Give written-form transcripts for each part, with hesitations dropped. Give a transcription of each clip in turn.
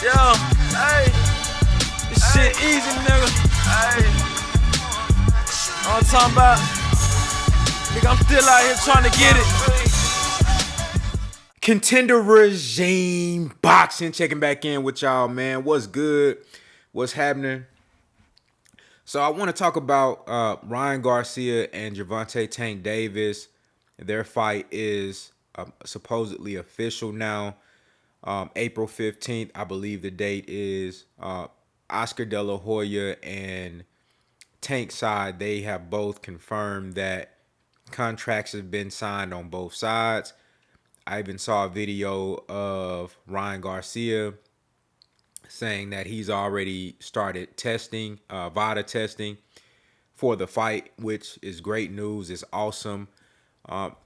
Yo, hey, this shit easy, nigga. Hey, all I'm talking about, nigga, I'm still out here trying to get it. Contender Regime Boxing, checking back in with y'all, man. What's good? What's happening? So I want to talk about Ryan Garcia and Gervonta Tank Davis. Their fight is supposedly official now. April 15th, I believe the date is. Oscar De La Hoya and Tank side, they have both confirmed that contracts have been signed on both sides. I even saw a video of Ryan Garcia saying that he's already started testing, VADA testing for the fight, which is great news. It's awesome.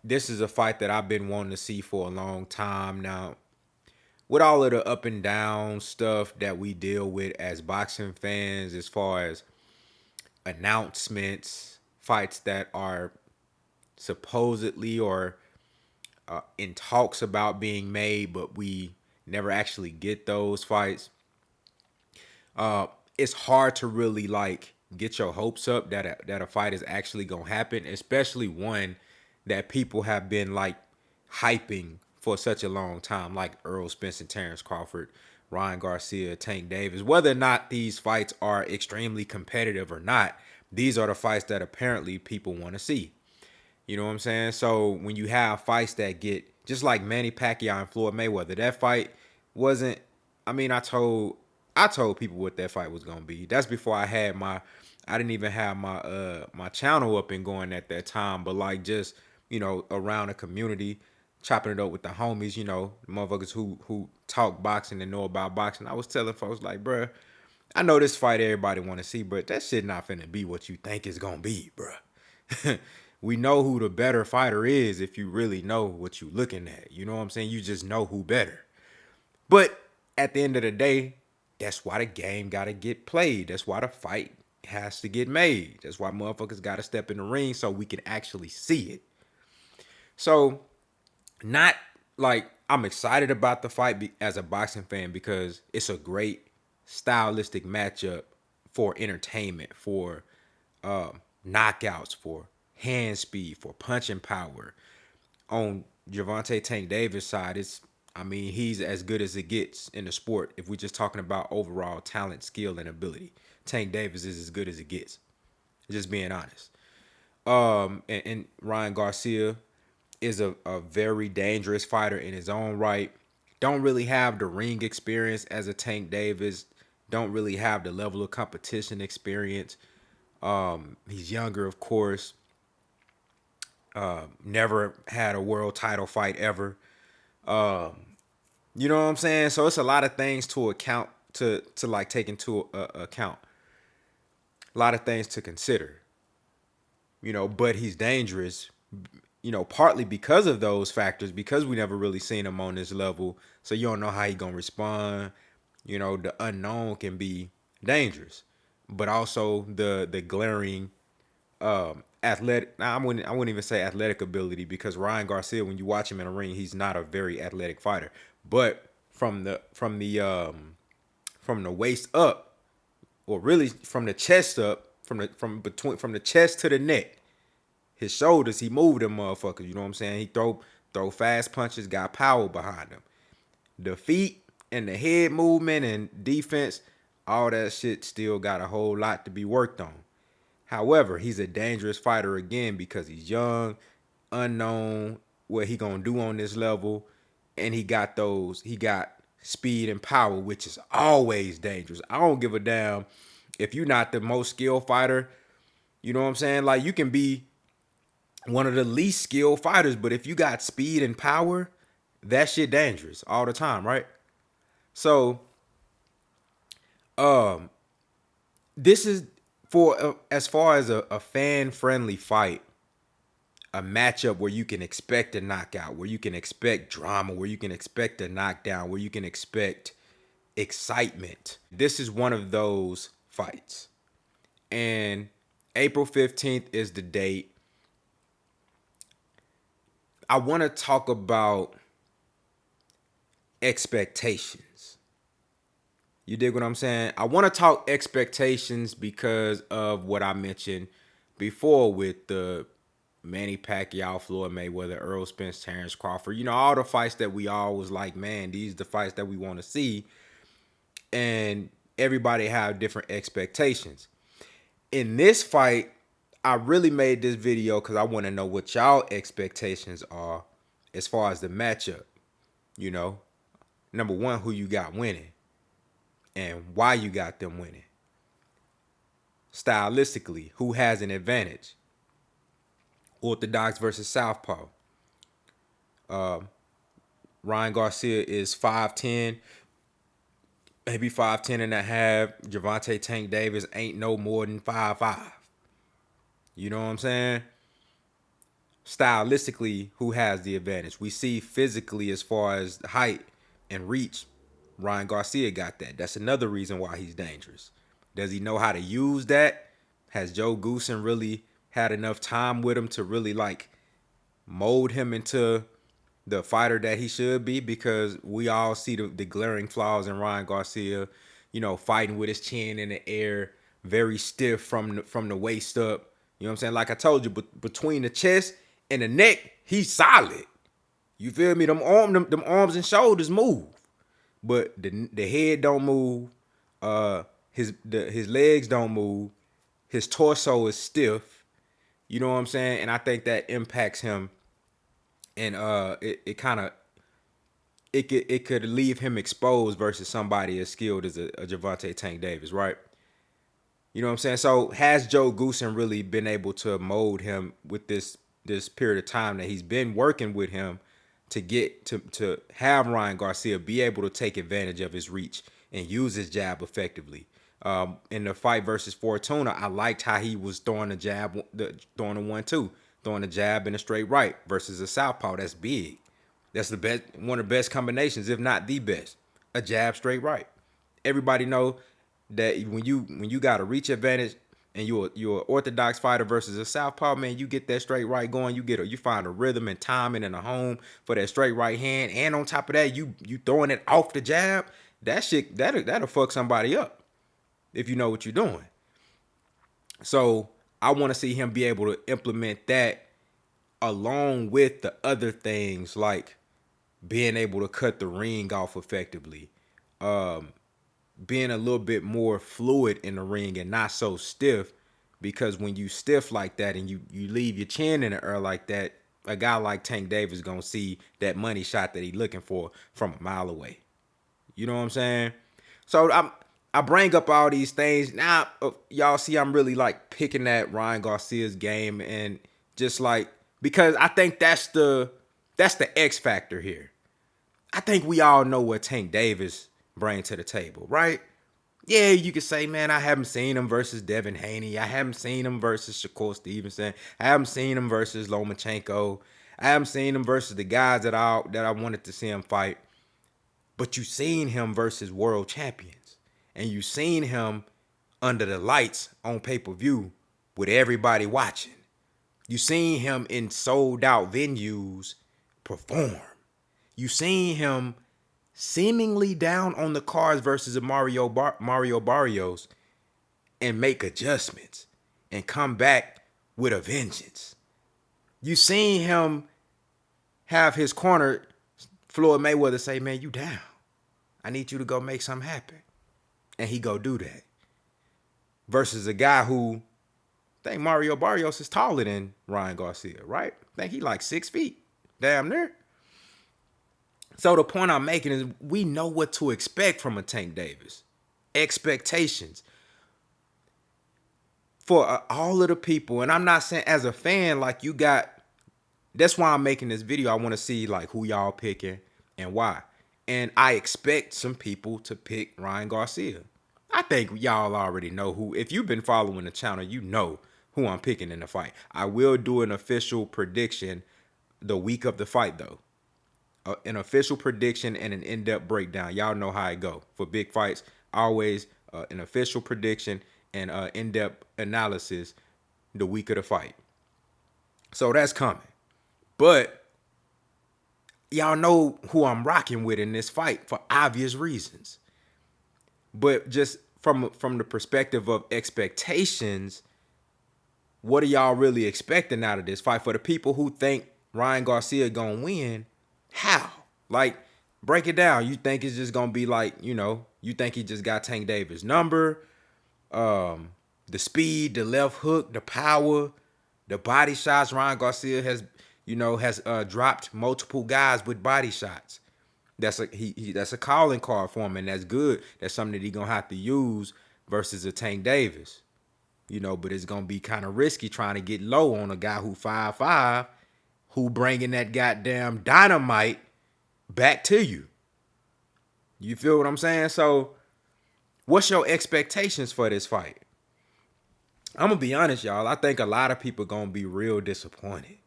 This is a fight that I've been wanting to see for a long time now. With all of the up and down stuff that we deal with as boxing fans, as far as announcements, fights that are supposedly or in talks about being made, but we never actually get those fights. It's hard to really like get your hopes up that a fight is actually gonna happen, especially one that people have been like hyping for such a long time, like Earl Spence and Terrence Crawford, Ryan Garcia, Tank Davis. Whether or not these fights are extremely competitive or not, these are the fights that apparently people want to see. You know what I'm saying? So when you have fights that get just like Manny Pacquiao and Floyd Mayweather, that fight wasn't. I mean, I told people what that fight was gonna be. That's before I had my. I didn't even have my channel up and going at that time. But like just around the community, chopping it up with the homies, the motherfuckers who talk boxing and know about boxing. I was telling folks like, bruh, I know this fight everybody want to see, but that shit not finna be what you think it's gonna be, bruh. We know who the better fighter is if you really know what you looking at. You know what I'm saying? You just know who better. But at the end of the day, that's why the game gotta get played. That's why the fight has to get made. That's why motherfuckers gotta step in the ring so we can actually see it. So, not like I'm excited about the fight as a boxing fan because it's a great stylistic matchup for entertainment, for knockouts, for hand speed, for punching power. On Gervonta Tank Davis' side, he's as good as it gets in the sport. If we're just talking about overall talent, skill, and ability, Tank Davis is as good as it gets. Just being honest. And Ryan Garcia is a very dangerous fighter in his own right. Don't really have the ring experience as a Tank Davis. Don't really have the level of competition experience. He's younger, of course. Never had a world title fight ever. You know what I'm saying? So it's a lot of things to account to like take into account. A lot of things to consider. But he's dangerous. Partly because of those factors, because we never really seen him on this level. So you don't know how he gonna respond. The unknown can be dangerous, but also the glaring athletic. Now I wouldn't even say athletic ability because Ryan Garcia, when you watch him in a ring, he's not a very athletic fighter. But from the waist up, or really from the chest up, from the chest to the neck, his shoulders, he moved them motherfuckers. You know what I'm saying? He throw fast punches, got power behind him. The feet and the head movement and defense, all that shit still got a whole lot to be worked on. However, he's a dangerous fighter again because he's young, unknown, what he gonna do on this level, and he got speed and power, which is always dangerous. I don't give a damn if you're not the most skilled fighter. You know what I'm saying? Like, you can be one of the least skilled fighters, but if you got speed and power, that shit dangerous all the time, right? So, this is for as far as a fan friendly fight, a matchup where you can expect a knockout, where you can expect drama, where you can expect a knockdown, where you can expect excitement. This is one of those fights. And April 15th is the date. I want to talk about expectations. You dig what I'm saying? I want to talk expectations because of what I mentioned before with the Manny Pacquiao, Floyd Mayweather, Earl Spence, Terrence Crawford. You know, all the fights that we all was like, man, these are the fights that we want to see. And everybody have different expectations. In this fight, I really made this video because I want to know what y'all expectations are as far as the matchup. You know, number one, who you got winning and why you got them winning. Stylistically, who has an advantage? Orthodox versus Southpaw. Ryan Garcia is 5'10", maybe 5'10 and a half. Gervonta Tank Davis ain't no more than 5'5". You know what I'm saying? Stylistically, who has the advantage? We see physically as far as height and reach, Ryan Garcia got that. That's another reason why he's dangerous. Does he know how to use that? Has Joe Goosen really had enough time with him to really like mold him into the fighter that he should be? Because we all see the glaring flaws in Ryan Garcia, you know, fighting with his chin in the air, very stiff from the waist up. You know what I'm saying? Like I told you, between the chest and the neck, he's solid. You feel me? Them arms and shoulders move, but the head don't move. His legs don't move. His torso is stiff. You know what I'm saying? And I think that impacts him. And it could leave him exposed versus somebody as skilled as a Gervonta Tank Davis, right? You know what I'm saying? So has Joe Goosen really been able to mold him with this period of time that he's been working with him to get to have Ryan Garcia be able to take advantage of his reach and use his jab effectively? In the fight versus Fortuna, I liked how he was throwing the jab, throwing the 1-2, throwing a jab and a straight right versus a southpaw. That's big. That's the best, one of the best combinations, if not the best. A jab, straight right. Everybody know that when you got a reach advantage and you're an orthodox fighter versus a southpaw, man, you get that straight right going. You find a rhythm and timing and a home for that straight right hand, and on top of that, you throwing it off the jab. That shit that'll fuck somebody up if you know what you're doing. So I want to see him be able to implement that along with the other things like being able to cut the ring off effectively, being a little bit more fluid in the ring and not so stiff, because when you stiff like that and you leave your chin in the air like that, a guy like Tank Davis gonna see that money shot that he looking for from a mile away. You know what I'm saying? So I bring up all these things. Now, y'all see I'm really like picking at Ryan Garcia's game, and just like, because I think that's the X factor here. I think we all know what Tank Davis brings to the table, right? Yeah, you could say, man, I haven't seen him versus Devin Haney. I haven't seen him versus Shakur Stevenson. I haven't seen him versus Lomachenko. I haven't seen him versus the guys that I wanted to see him fight. But you seen him versus world champions. And you seen him under the lights on pay-per-view with everybody watching. You seen him in sold out venues perform. You seen him seemingly down on the cards versus a Mario Barrios and make adjustments and come back with a vengeance. You seen him have his corner, Floyd Mayweather, say, man, you down. I need you to go make something happen. And he go do that. Versus a guy who, I think Mario Barrios is taller than Ryan Garcia, right? I think he like 6 feet. Damn near. So the point I'm making is we know what to expect from a Tank Davis. Expectations. For all of the people, and I'm not saying as a fan, like you got, that's why I'm making this video. I want to see like who y'all picking and why. And I expect some people to pick Ryan Garcia. I think y'all already know who. If you've been following the channel, you know who I'm picking in the fight. I will do an official prediction the week of the fight, though. An official prediction and an in-depth breakdown. Y'all know how it go. For big fights, always an official prediction and in-depth analysis the week of the fight. So that's coming. But y'all know who I'm rocking with in this fight for obvious reasons. But just from the perspective of expectations, what are y'all really expecting out of this fight? For the people who think Ryan Garcia gonna win, how? Like, break it down. You think it's just gonna be like, you think he just got Tank Davis' number, the speed, the left hook, the power, the body shots. Ryan Garcia has dropped multiple guys with body shots. That's a calling card for him, and that's good. That's something that he gonna have to use versus a Tank Davis. But it's gonna be kind of risky trying to get low on a guy who 5'5", who bringing that goddamn dynamite back to you. You feel what I'm saying? So, what's your expectations for this fight? I'm gonna be honest, y'all. I think a lot of people gonna be real disappointed.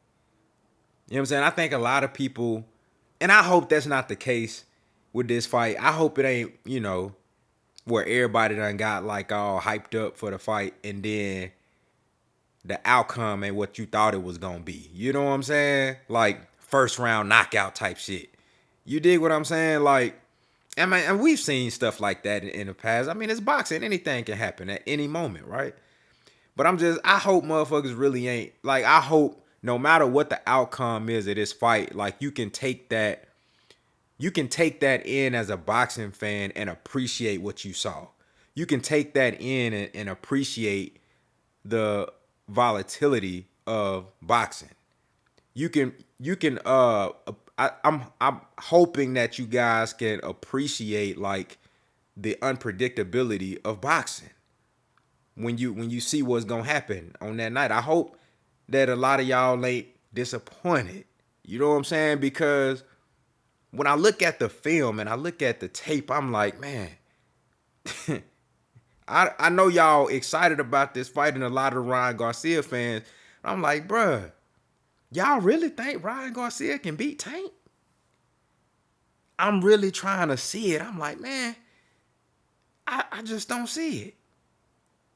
You know what I'm saying? I think a lot of people, and I hope that's not the case with this fight. I hope it ain't, where everybody done got like all hyped up for the fight and then the outcome ain't what you thought it was gonna be. You know what I'm saying? Like first round knockout type shit. You dig what I'm saying? Like, I mean, and we've seen stuff like that in the past. I mean, it's boxing. Anything can happen at any moment, right? But I hope motherfuckers really ain't, like, I hope no matter what the outcome is of this fight, like you can take that in as a boxing fan and appreciate what you saw. You can take that in and appreciate the volatility of boxing. I'm hoping that you guys can appreciate like the unpredictability of boxing when you see what's gonna happen on that night. I hope that a lot of y'all ain't disappointed. You know what I'm saying? Because when I look at the film and I look at the tape, I'm like, man, I know y'all excited about this fight and a lot of Ryan Garcia fans. I'm like, bruh, y'all really think Ryan Garcia can beat Tank? I'm really trying to see it. I'm like, man, I just don't see it.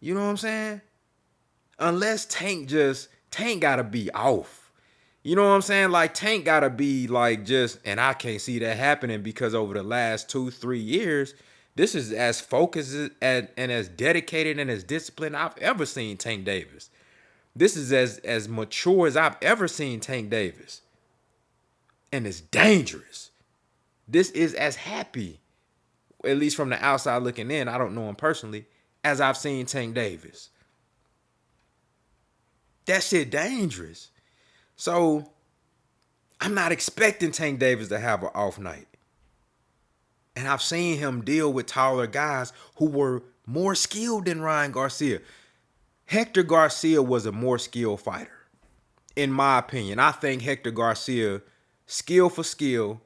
You know what I'm saying? Unless Tank gotta be off. You know what I'm saying? Like Tank gotta be like and I can't see that happening because over the last 2-3 years, this is as focused and as dedicated and as disciplined I've ever seen Tank Davis. This is as mature as I've ever seen Tank Davis. And it's dangerous. This is as happy, at least from the outside looking in, I don't know him personally, as I've seen Tank Davis. That shit dangerous. So I'm not expecting Tank Davis to have an off night. And I've seen him deal with taller guys who were more skilled than Ryan Garcia. Hector Garcia was a more skilled fighter, in my opinion. I think Hector Garcia, skill for skill,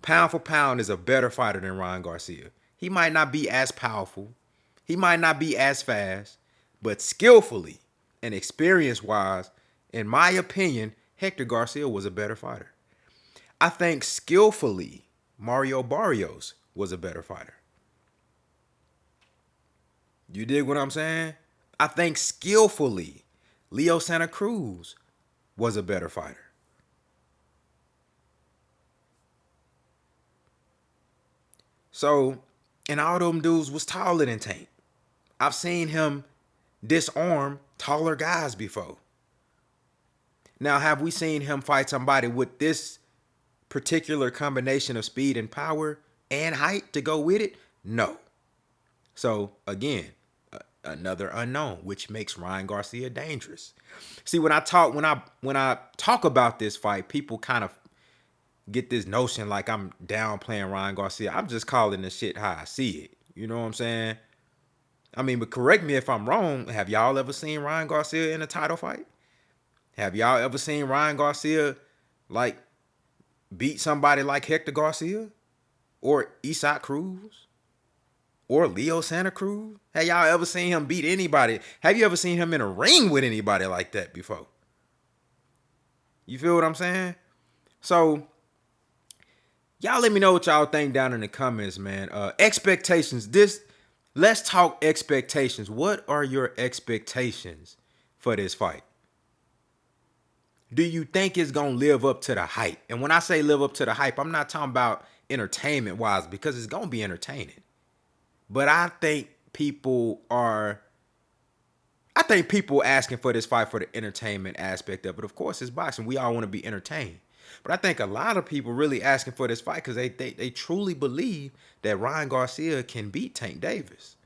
pound for pound, is a better fighter than Ryan Garcia. He might not be as powerful. He might not be as fast, but skillfully and experience-wise, in my opinion, Hector Garcia was a better fighter. I think skillfully, Mario Barrios was a better fighter. You dig what I'm saying? I think skillfully, Leo Santa Cruz was a better fighter. So, and all them dudes was taller than Tank. I've seen him disarm taller guys before. Now, have we seen him fight somebody with this particular combination of speed and power and height to go with it? No. So, again, another unknown, which makes Ryan Garcia dangerous. See, when I talk about this fight, people kind of get this notion like I'm downplaying Ryan Garcia. I'm just calling the shit how I see it. You know what I'm saying? I mean, but correct me if I'm wrong. Have y'all ever seen Ryan Garcia in a title fight? Have y'all ever seen Ryan Garcia like beat somebody like Hector Garcia or Isaac Cruz or Leo Santa Cruz? Have y'all ever seen him beat anybody? Have you ever seen him in a ring with anybody like that before? You feel what I'm saying? So y'all let me know what y'all think down in the comments, man. Expectations. Let's talk expectations. What are your expectations for this fight? Do you think it's going to live up to the hype? And when I say live up to the hype, I'm not talking about entertainment-wise, because it's going to be entertaining. But I think people asking for this fight for the entertainment aspect of it. Of course, it's boxing. We all want to be entertained. But I think a lot of people really asking for this fight because they truly believe that Ryan Garcia can beat Tank Davis.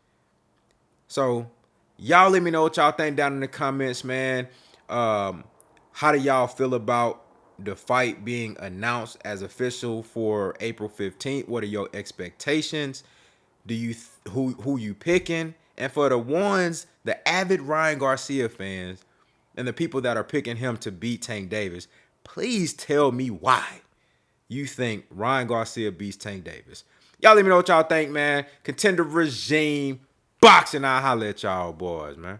So y'all let me know what y'all think down in the comments, man. How do y'all feel about the fight being announced as official for April 15th? What are your expectations? Do you who you picking? And for the avid Ryan Garcia fans and the people that are picking him to beat Tank Davis, please tell me why you think Ryan Garcia beats Tank Davis. Y'all let me know what y'all think, man. Contender regime, boxing. I'll holler at y'all boys, man.